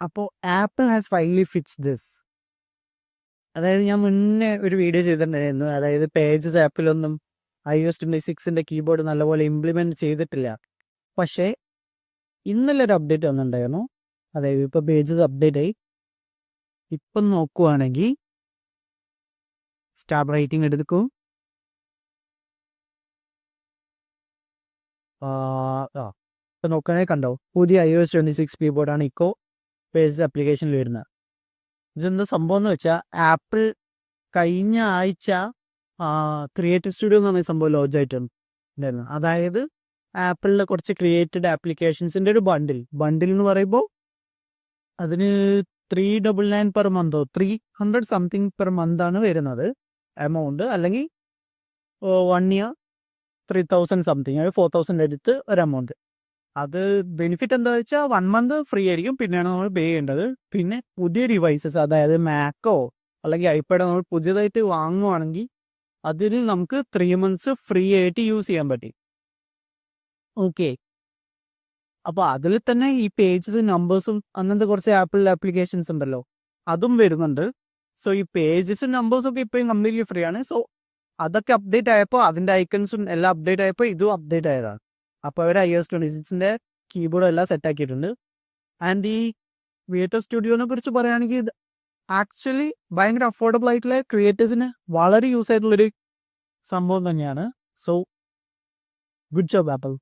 അപ്പോൾ apple has finally fix this. അതായത് ഞാൻ മുന്നേ ഒരു വീഡിയോ ചെയ്തിട്ടുണ്ടായിരുന്നു. അതായത് പേജസ് ആപ്പിലൊന്നും iOS 26 കീബോർഡ് നല്ലപോലെ ഇംപ്ലിമെൻറ്റ് ചെയ്തിട്ടില്ല. പക്ഷേ ഇന്നലെ ഒരു അപ്ഡേറ്റ് വന്നിട്ടുണ്ടായിരുന്നു. അതായത് ഇപ്പോൾ പേജസ് അപ്ഡേറ്റ് ആയി. ഇപ്പം നോക്കുവാണെങ്കിൽ സ്റ്റാർ റേറ്റിംഗ് എടുക്കും. ഇപ്പം നോക്കുകയാണെങ്കിൽ കണ്ടോ, പുതിയ iOS 26 കീബോർഡാണ് ഇപ്പോൾ പേജസ് ആപ്ലിക്കേഷനിൽ വരുന്നത്. ഇതെന്താ സംഭവം എന്ന് വെച്ചാൽ ആപ്പിൾ കഴിഞ്ഞ ആഴ്ച ക്രിയേറ്റീവ് സ്റ്റുഡിയോ എന്ന് പറഞ്ഞ സംഭവം ലോഞ്ച് ആയിട്ടുണ്ടായിരുന്നു. അതായത് ആപ്പിളിലെ കുറച്ച് ക്രിയേറ്റഡ് ആപ്ലിക്കേഷൻസിൻ്റെ ഒരു ബണ്ടിൽ എന്ന് പറയുമ്പോൾ അതിന് 399 പെർ മന്തോ 300 സംതിങ് പെർ മന്താണ് വരുന്നത് എമൗണ്ട്. അല്ലെങ്കിൽ 1 ഇയർ 3000 സംതിങ്, 4000 അടുത്ത് ഒരു എമൗണ്ട്. അത് ബെനിഫിറ്റ് എന്താ വെച്ചാൽ 1 മന്ത് ഫ്രീ ആയിരിക്കും, പിന്നെയാണ് നമ്മൾ പേ ചെയ്യേണ്ടത്. പിന്നെ പുതിയ ഡിവൈസസ്, അതായത് മാക്കോ അല്ലെങ്കിൽ ഐപാഡോ നമ്മൾ പുതിയതായിട്ട് വാങ്ങുവാണെങ്കിൽ അതിന് നമുക്ക് 3 മന്ത്സ് ഫ്രീ ആയിട്ട് യൂസ് ചെയ്യാൻ പറ്റും. ഓക്കെ, അപ്പോൾ അതിൽ തന്നെ ഈ പേജസും നമ്പേഴ്സും അങ്ങനത്തെ കുറച്ച് ആപ്പിൾ ആപ്ലിക്കേഷൻസ് ഉണ്ടല്ലോ, അതും വരുന്നുണ്ട്. സോ ഈ പേജസും നമ്പേഴ്സും ഒക്കെ ഇപ്പോഴും കംപ്ലീറ്റ്ലി ഫ്രീ ആണ്. സോ അതൊക്കെ അപ്ഡേറ്റ് ആയപ്പോൾ അതിൻ്റെ ഐക്കൺസും എല്ലാം അപ്ഡേറ്റ് ആയപ്പോൾ ഇതും അപ്ഡേറ്റ് ആയതാണ്. അപ്പോൾ അവർ iOS 26 കീബോർഡ് എല്ലാം സെറ്റ് ആക്കിയിട്ടുണ്ട്. ആൻഡ് ഈ ക്രിയേറ്റർ സ്റ്റുഡിയോനെ കുറിച്ച് പറയുകയാണെങ്കിൽ ഇത് ആക്ച്വലി ഭയങ്കര അഫോർഡബിൾ ആയിട്ടുള്ള ക്രിയേറ്റേഴ്സിന് വളരെ യൂസ് ആയിട്ടുള്ളൊരു സംഭവം തന്നെയാണ്. So good job apple.